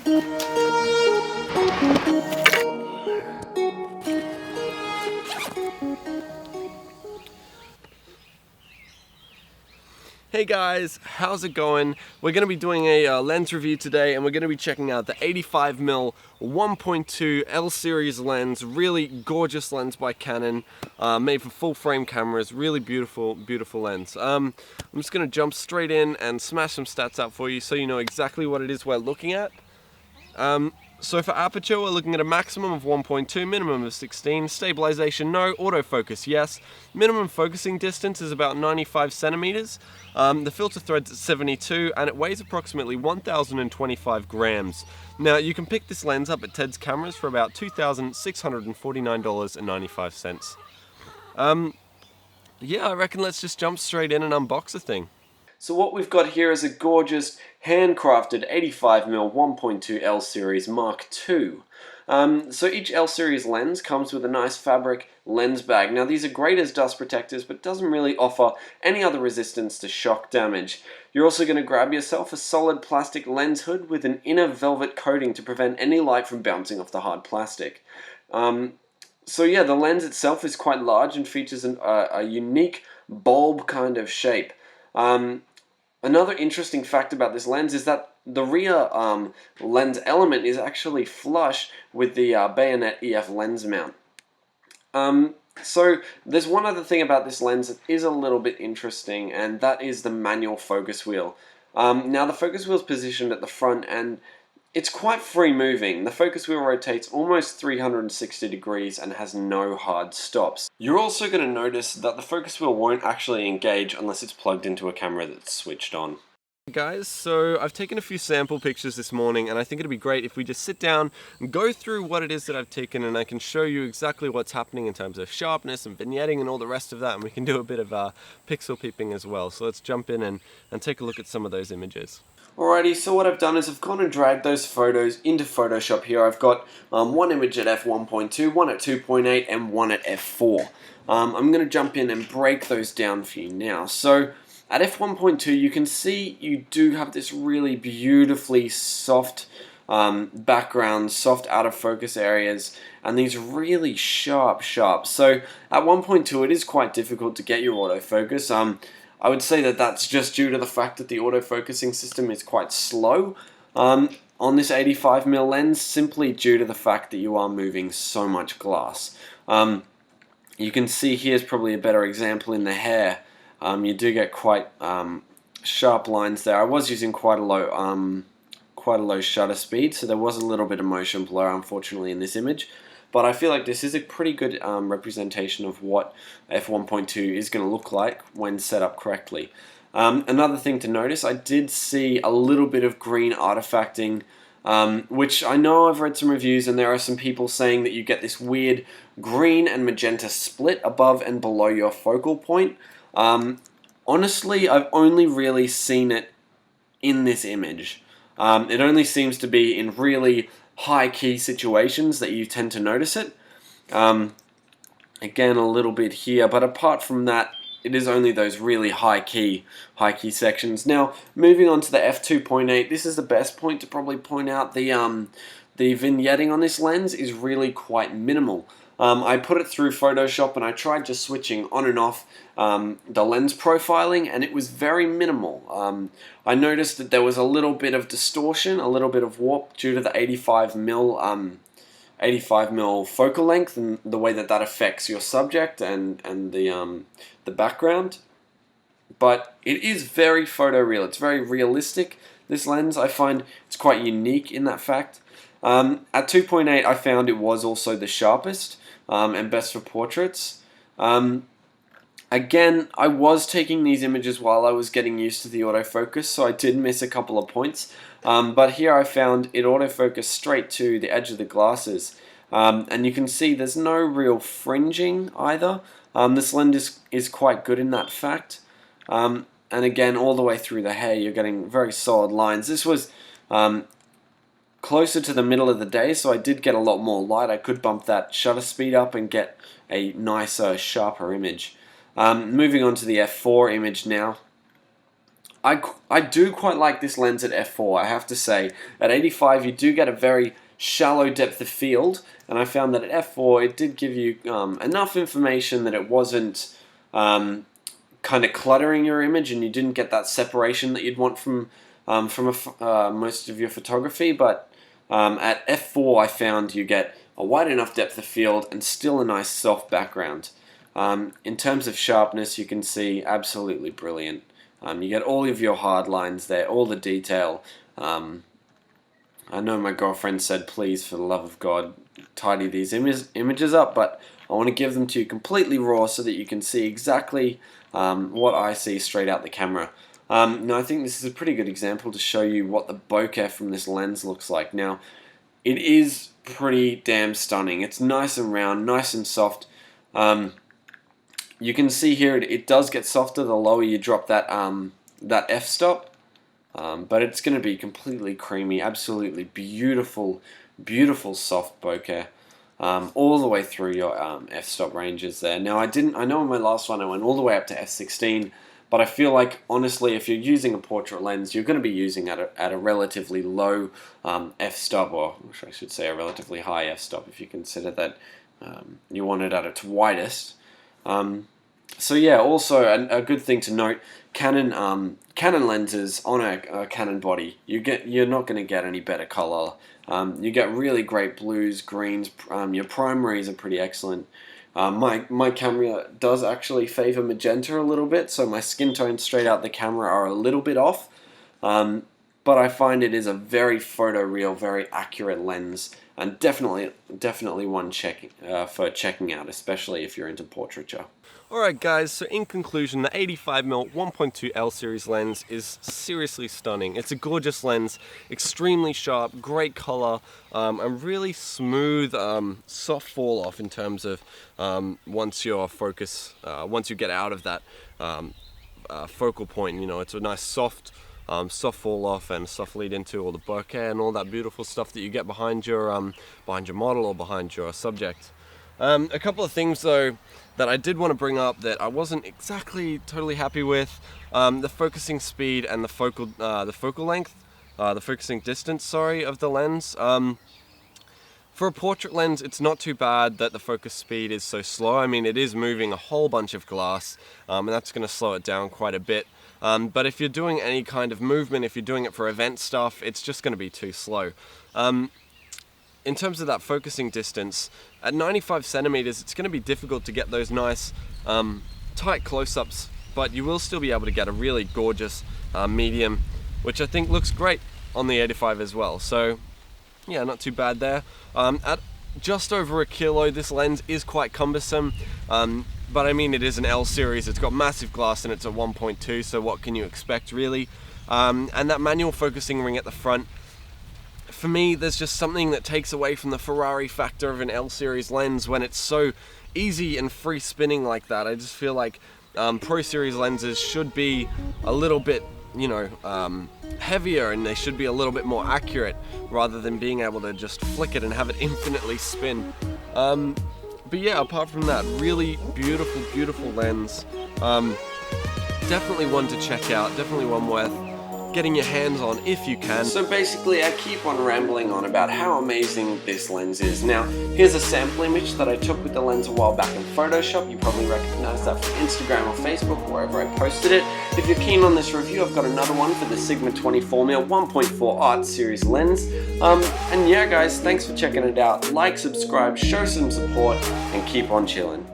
Hey guys, how's it going? We're going to be doing a lens review today, and we're going to be checking out the 85mm 1.2 L series lens. Really gorgeous lens by Canon, made for full frame cameras. Really beautiful lens. I'm just going to jump straight in and smash some stats out for you so you know exactly what it is we're looking at. So for aperture, we're looking at a maximum of 1.2, minimum of 16, stabilization no, autofocus yes, minimum focusing distance is about 95 centimeters, the filter thread's at 72, and it weighs approximately 1,025 grams. Now, you can pick this lens up at Ted's Cameras for about $2,649.95. Yeah, I reckon let's just jump straight in and unbox the thing. So what we've got here is a gorgeous handcrafted 85mm 1.2 L series Mark II. So each L series lens comes with a nice fabric lens bag. Now these are great as dust protectors, but doesn't really offer any other resistance to shock damage. You're also going to grab yourself a solid plastic lens hood with an inner velvet coating to prevent any light from bouncing off the hard plastic. So yeah, the lens itself is quite large and features a unique bulb kind of shape. Another interesting fact about this lens is that the rear lens element is actually flush with the bayonet EF lens mount. So there's one other thing about this lens that is a little bit interesting, and that is the manual focus wheel. Now the focus wheel is positioned at the front, and it's quite free moving. The focus wheel rotates almost 360 degrees and has no hard stops. You're also going to notice that the focus wheel won't actually engage unless it's plugged into a camera that's switched on. Guys, so I've taken a few sample pictures this morning, and I think it'd be great if we just sit down and go through what it is that I've taken, and I can show you exactly what's happening in terms of sharpness and vignetting and all the rest of that, and we can do a bit of pixel peeping as well. So let's jump in and take a look at some of those images. Alrighty, so what I've done is I've gone and dragged those photos into Photoshop here. I've got one image at f1.2, one at 2.8, and one at f4. I'm going to jump in and break those down for you now. So at f1.2, you can see you do have this really beautifully soft background, soft out of focus areas, and these really sharp. So at 1.2, it is quite difficult to get your autofocus. I would say that that's just due to the fact that the autofocusing system is quite slow on this 85mm lens, simply due to the fact that you are moving so much glass. You can see here's probably a better example in the hair. You do get quite sharp lines there. I was using quite a low shutter speed, so there was a little bit of motion blur, unfortunately, in this image. But I feel like this is a pretty good representation of what f1.2 is going to look like when set up correctly. Another thing to notice, I did see a little bit of green artifacting, which I know I've read some reviews, and there are some people saying that you get this weird green and magenta split above and below your focal point. Honestly, I've only really seen it in this image. It only seems to be in really high key situations that you tend to notice it. Again, a little bit here, but apart from that, it is only those really high key sections. Now, moving on to the f2.8, this is the best point to probably point out. The vignetting on this lens is really quite minimal. I put it through Photoshop and I tried just switching on and off the lens profiling, and it was very minimal. I noticed that there was a little bit of distortion, a little bit of warp due to the 85mm focal length and the way that affects your subject and the background. But it is very photoreal. It's very realistic. This lens, I find, it's quite unique in that fact. At 2.8, I found it was also the sharpest and best for portraits. Again, I was taking these images while I was getting used to the autofocus, so I did miss a couple of points. But here I found it autofocused straight to the edge of the glasses. And you can see there's no real fringing either. This lens is quite good in that fact. And again, all the way through the hair, you're getting very solid lines. This was closer to the middle of the day, so I did get a lot more light. I could bump that shutter speed up and get a nicer, sharper image. Moving on to the f4 image now. I do quite like this lens at f4, I have to say. At 85 you do get a very shallow depth of field, and I found that at f4 it did give you enough information that it wasn't kind of cluttering your image, and you didn't get that separation that you'd want from most of your photography. But at f4 I found you get a wide enough depth of field and still a nice soft background. In terms of sharpness, you can see absolutely brilliant. You get all of your hard lines there, all the detail. I know my girlfriend said, please, for the love of God, tidy these images up, but I want to give them to you completely raw so that you can see exactly what I see straight out the camera. Now, I think this is a pretty good example to show you what the bokeh from this lens looks like. Now, it is pretty damn stunning. It's nice and round, nice and soft. You can see here it does get softer the lower you drop that f-stop, but it's going to be completely creamy, absolutely beautiful, beautiful soft bokeh all the way through your f-stop ranges there. Now I know in my last one I went all the way up to f16, but I feel like honestly if you're using a portrait lens you're going to be using at a relatively low f-stop, or I should say a relatively high f-stop if you consider that you want it at its widest. So yeah, also a good thing to note, Canon lenses on a Canon body, you're not going to get any better color. You get really great blues, greens. Your primaries are pretty excellent. My camera does actually favor magenta a little bit, so my skin tones straight out the camera are a little bit off. But I find it is a very photoreal, very accurate lens, and definitely one for checking out, especially if you're into portraiture. Alright guys, so in conclusion, the 85mm 1.2 L series lens is seriously stunning. It's a gorgeous lens, extremely sharp, great color, and really smooth, soft fall off in terms of once you get out of that focal point. You know, it's a nice soft fall off and soft lead into all the bokeh and all that beautiful stuff that you get behind your model or behind your subject. A couple of things though that I did want to bring up that I wasn't exactly totally happy with: the focusing speed and the focal length, the focusing distance, sorry, of the lens. For a portrait lens, it's not too bad that the focus speed is so slow. I mean, it is moving a whole bunch of glass, and that's going to slow it down quite a bit. But if you're doing any kind of movement, if you're doing it for event stuff, it's just going to be too slow. In terms of that focusing distance, at 95 centimeters, it's going to be difficult to get those nice tight close-ups, but you will still be able to get a really gorgeous medium, which I think looks great on the 85 as well. So yeah, not too bad there. At just over a kilo, this lens is quite cumbersome, but I mean, it is an L series, it's got massive glass and it's a 1.2, so what can you expect really? And that manual focusing ring at the front, for me, there's just something that takes away from the Ferrari factor of an L series lens when it's so easy and free spinning like that. I just feel like Pro series lenses should be a little bit, you know, heavier, and they should be a little bit more accurate rather than being able to just flick it and have it infinitely spin. But yeah, apart from that, really beautiful, beautiful lens. Definitely one to check out, definitely one worth getting your hands on if you can. So basically I keep on rambling on about how amazing this lens is. Now here's a sample image that I took with the lens a while back in Photoshop. You probably recognize that from Instagram or Facebook, wherever I posted it. If you're keen on this review, I've got another one for the Sigma 24mm 1.4 Art Series lens. And yeah guys, thanks for checking it out. Like, subscribe, show some support, and keep on chilling.